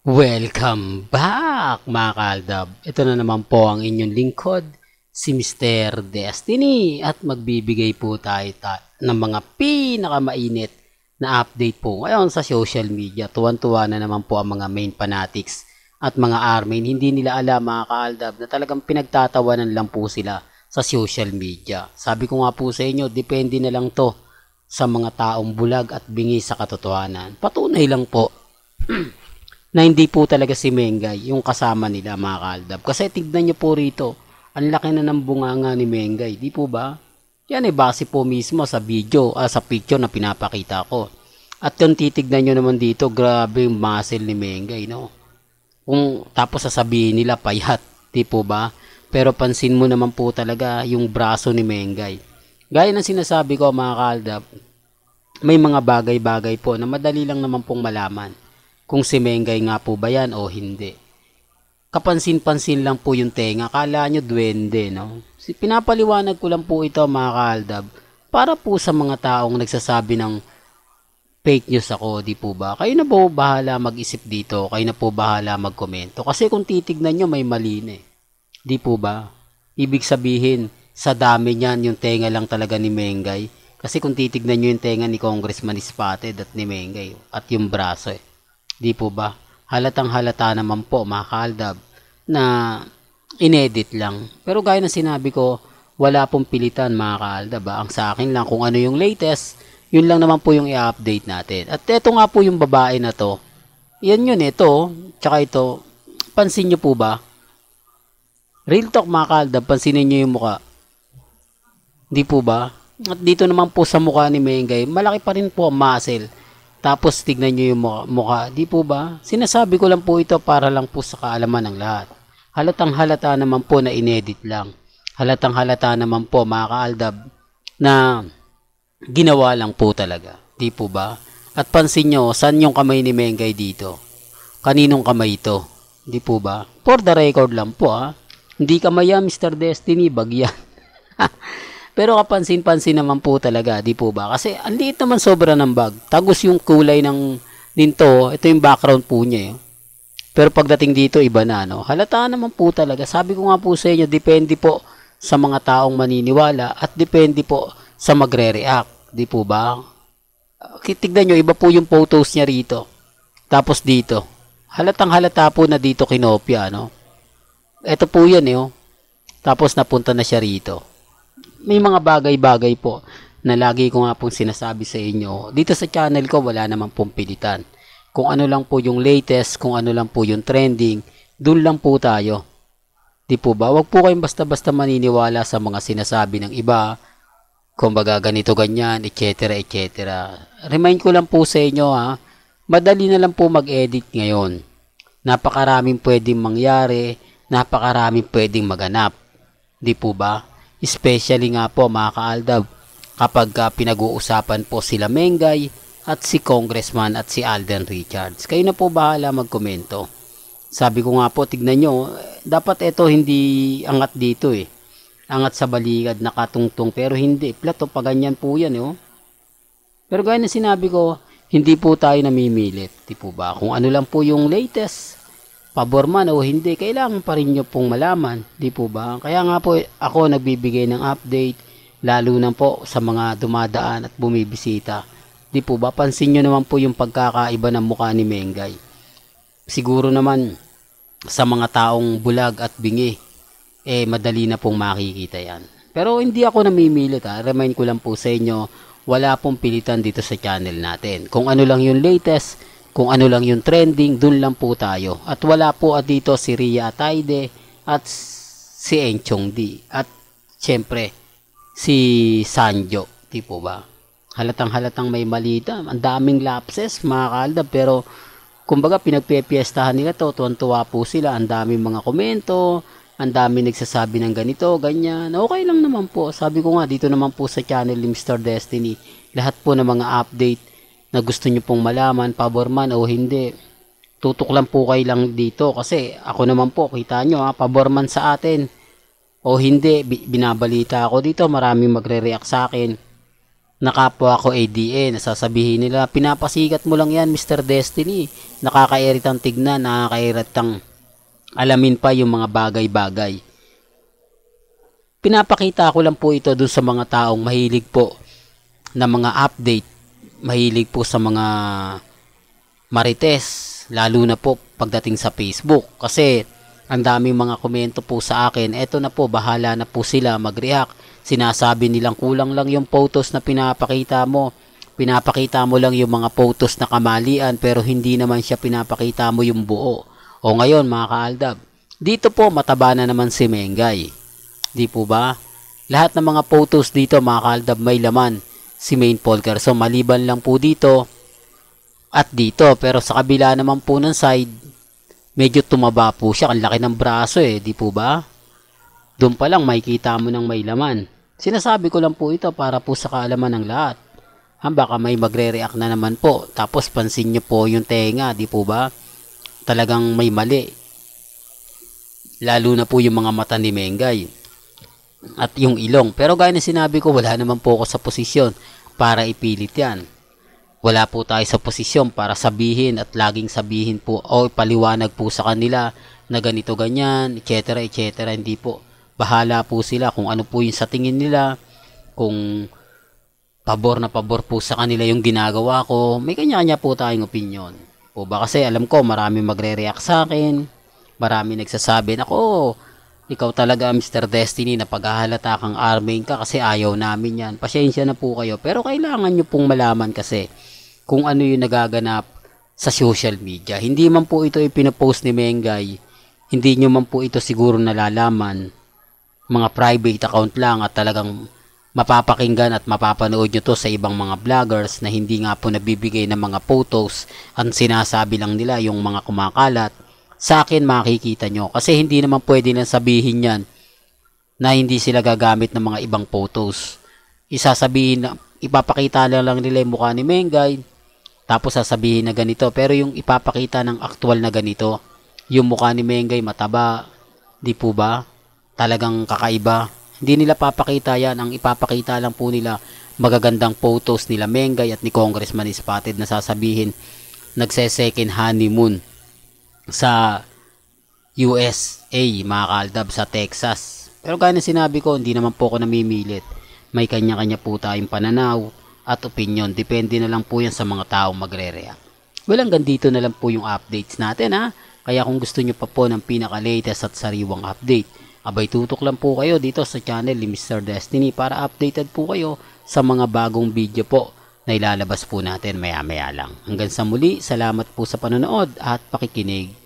Welcome back mga kaaldab. Ito na naman po ang inyong lingkod, si Mr. Destiny at magbibigay po tayo ng mga pinakamainit na update po ngayon sa social media. Tuwan-tuwa na naman po ang mga main fanatics at mga armin. Hindi nila alam mga kaaldab na talagang pinagtatawanan lang po sila sa social media. Sabi ko nga po sa inyo, depende na lang to sa mga taong bulag at bingi sa katotohanan. Patunay lang po na hindi po talaga si Mengay yung kasama nila mga kaaldab. Kasi tignan nyo po rito, ang laki na ng bunganga ni Mengay, di po ba? Yan ay base po mismo sa video, sa picture na pinapakita ko. At kung titignan nyo naman dito, grabe yung muscle ni Mengay, no? Kung tapos sasabihin nila payat, di po ba? Pero pansin mo naman po talaga yung braso ni Mengay. Gaya ng sinasabi ko mga kaaldab, may mga bagay-bagay po na madali lang naman pong malaman kung si Mengay nga po ba yan o hindi. Kapansin-pansin lang po yung tenga. Kala nyo duwende, no? Pinapaliwanag ko lang po ito mga kaaldab para po sa mga taong nagsasabi ng fake news ako, di po ba? Kayo na po bahala mag-isip dito. Kayo na po bahala mag-komento. Kasi kung titignan nyo may mali na eh. Di po ba? Ibig sabihin, sa dami niyan yung tenga lang talaga ni Mengay. Kasi kung titignan nyo yung tenga ni Congressman Spotted at ni Mengay at yung braso eh. Di po ba? Halatang halata naman po mga kaaldab na inedit lang. Pero gaya ng sinabi ko, wala pong pilitan mga kaaldab. Ang sa akin lang kung ano yung latest, yun lang naman po yung i-update natin. At ito nga po yung babae na to. Yan yun ito. Tsaka ito. Pansin nyo po ba? Real talk mga kaaldab, pansinin nyo yung muka. Di po ba? At dito naman po sa mukha ni Mengay, malaki pa rin po ang muscle. Tapos tignan nyo yung mukha. Di po ba? Sinasabi ko lang po ito para lang po sa kaalaman ng lahat. Halatang halata naman po na inedit lang. Halatang halata naman po mga kaaldab na ginawa lang po talaga. Di po ba? At pansin nyo, saan yung kamay ni Mengay dito? Kaninong kamay ito? Di po ba? For the record lang po ha. Hindi kamay yan Mr. Destiny, bagyan. Pero kapansin-pansin naman po talaga, di po ba? Kasi ang liit naman sobra ng bag. Tagos yung kulay ng dinto. Ito yung background po niya. Pero pagdating dito, iba na. No? Halata naman po talaga. Sabi ko nga po sa inyo, depende po sa mga taong maniniwala at depende po sa magre-react. Di po ba? Tignan nyo, iba po yung photos niya rito. Tapos dito. Halatang halata po na dito kinopya. No? Ito po yan. Tapos napunta na siya rito. May mga bagay-bagay po na lagi ko nga pong sinasabi sa inyo. Dito sa channel ko wala namang pong pilitan. Kung ano lang po yung latest, kung ano lang po yung trending, dun lang po tayo. Di po ba? Huwag po kayong basta-basta maniniwala sa mga sinasabi ng iba. Kumbaga ganito ganyan, etc. etc. Remind ko lang po sa inyo ha, madali na lang po mag-edit ngayon. Napakaraming pwedeng mangyari, napakaraming pwedeng maganap. Di po ba? Especially nga po mga kaaldab kapag pinag-uusapan po sila Mengay at si Congressman at si Alden Richards. Kayo na po bahala magkomento. Sabi ko nga po, tignan nyo, dapat ito hindi angat dito eh. Angat sa balikat, nakatungtong, pero hindi. Plato, pa ganyan po yan Pero gaya na sinabi ko, hindi po tayo namimilit. Di po ba? Kung ano lang po yung latest, pabor man o hindi, kailangan pa rin nyo pong malaman, di po ba? Kaya nga po ako nagbibigay ng update, lalo na po sa mga dumadaan at bumibisita. Di po ba? Pansin nyo naman po yung pagkakaiba ng mukha ni Mengay. Siguro naman sa mga taong bulag at bingi, madali na pong makikita yan. Pero hindi ako namimilit ha. Remind ko lang po sa inyo, wala pong pilitan dito sa channel natin. Kung ano lang yung latest, kung ano lang yung trending, dun lang po tayo. At wala po dito si Ria Ataide at si Enchong D. At syempre, si Sanjo. Di po ba? Halatang may malita. Ang daming lapses, mga kaaldab. Pero, kumbaga, pinagpepiestahan nila to. Tuwan-tuwa po sila. Ang daming mga komento. Ang daming nagsasabi ng ganito, ganyan. Okay lang naman po. Sabi ko nga, dito naman po sa channel ni Mr. Destiny. Lahat po ng mga update na gusto nyo pong malaman, pabor man o hindi, tutok lang po kayo lang dito kasi ako naman po, kita nyo pabor man sa atin o hindi, binabalita ako dito, maraming magre-react sa akin na kapwa ko ADN. Nasasabihin nila, pinapasikat mo lang yan Mr. Destiny. Nakakairitang tignan, nakakairitang alamin pa yung mga bagay-bagay. Pinapakita ko lang po ito dun sa mga taong mahilig po na mga update, mahilig po sa mga marites, lalo na po pagdating sa Facebook. Kasi ang daming mga komento po sa akin, eto na po, bahala na po sila mag-react. Sinasabi nilang kulang lang yung photos na pinapakita mo. Pinapakita mo lang yung mga photos na kamalian, pero hindi naman siya pinapakita mo yung buo. O ngayon mga kaaldab, dito po mataba na naman si Mengay. Di po ba? Lahat ng mga photos dito mga kaaldab may laman si Main Polker. So maliban lang po dito at dito. Pero sa kabila naman po ng side, medyo tumaba po siya. Ang laki ng braso di po ba? Doon pa lang makikita mo ng may laman. Sinasabi ko lang po ito para po sa kaalaman ng lahat. Baka may magre-react na naman po. Tapos pansin nyo po yung tenga, di po ba? Talagang may mali. Lalo na po yung mga mata ni Mengay. At yung ilong. Pero gaya na sinabi ko, wala naman po ako sa posisyon para ipilit yan. Wala po tayo sa posisyon para sabihin at laging sabihin po o paliwanag po sa kanila na ganito ganyan, etc. etc. Hindi po. Bahala po sila kung ano po yung sa tingin nila. Kung pabor na pabor po sa kanila yung ginagawa ko, may kanya-kanya po tayong opinion. Po ba kasi alam ko marami magre-react sa akin. Marami nagsasabi, "Nako, ikaw talaga Mr. Destiny na paghahalata kang arming ka kasi ayaw namin yan." Pasensya na po kayo. Pero kailangan nyo pong malaman kasi kung ano yung nagaganap sa social media. Hindi man po ito ipinapost ni Mengay. Hindi nyo man po ito siguro nalalaman. Mga private account lang at talagang mapapakinggan at mapapanood nyo to sa ibang mga vloggers na hindi nga po nabibigay ng mga photos. Ang sinasabi lang nila yung mga kumakalat. Sa akin makikita nyo. Kasi hindi naman pwede lang sabihin yan na hindi sila gagamit ng mga ibang photos. Isasabihin na, ipapakita lang nila yung mukha ni Mengay. Tapos sasabihin na ganito. Pero yung ipapakita ng aktual na ganito, yung mukha ni Mengay mataba. Di po ba? Talagang kakaiba. Hindi nila papakita yan. Ang ipapakita lang po nila magagandang photos nila Mengay at ni Congressman Spotted na sasabihin nagse-second honeymoon sa USA, mga kaaldab, sa Texas. Pero gaya na sinabi ko, hindi naman po ako namimilit. May kanya-kanya po tayong pananaw at opinion. Depende na lang po yan sa mga taong magre-react. Well, hanggang dito na lang po yung updates natin Kaya kung gusto nyo pa po ng pinaka-latest at sariwang update, abay tutok lang po kayo dito sa channel ni Mr. Destiny para updated po kayo sa mga bagong video po na ilalabas po natin maya-maya lang. Hanggang sa muli, salamat po sa panonood at pakikinig.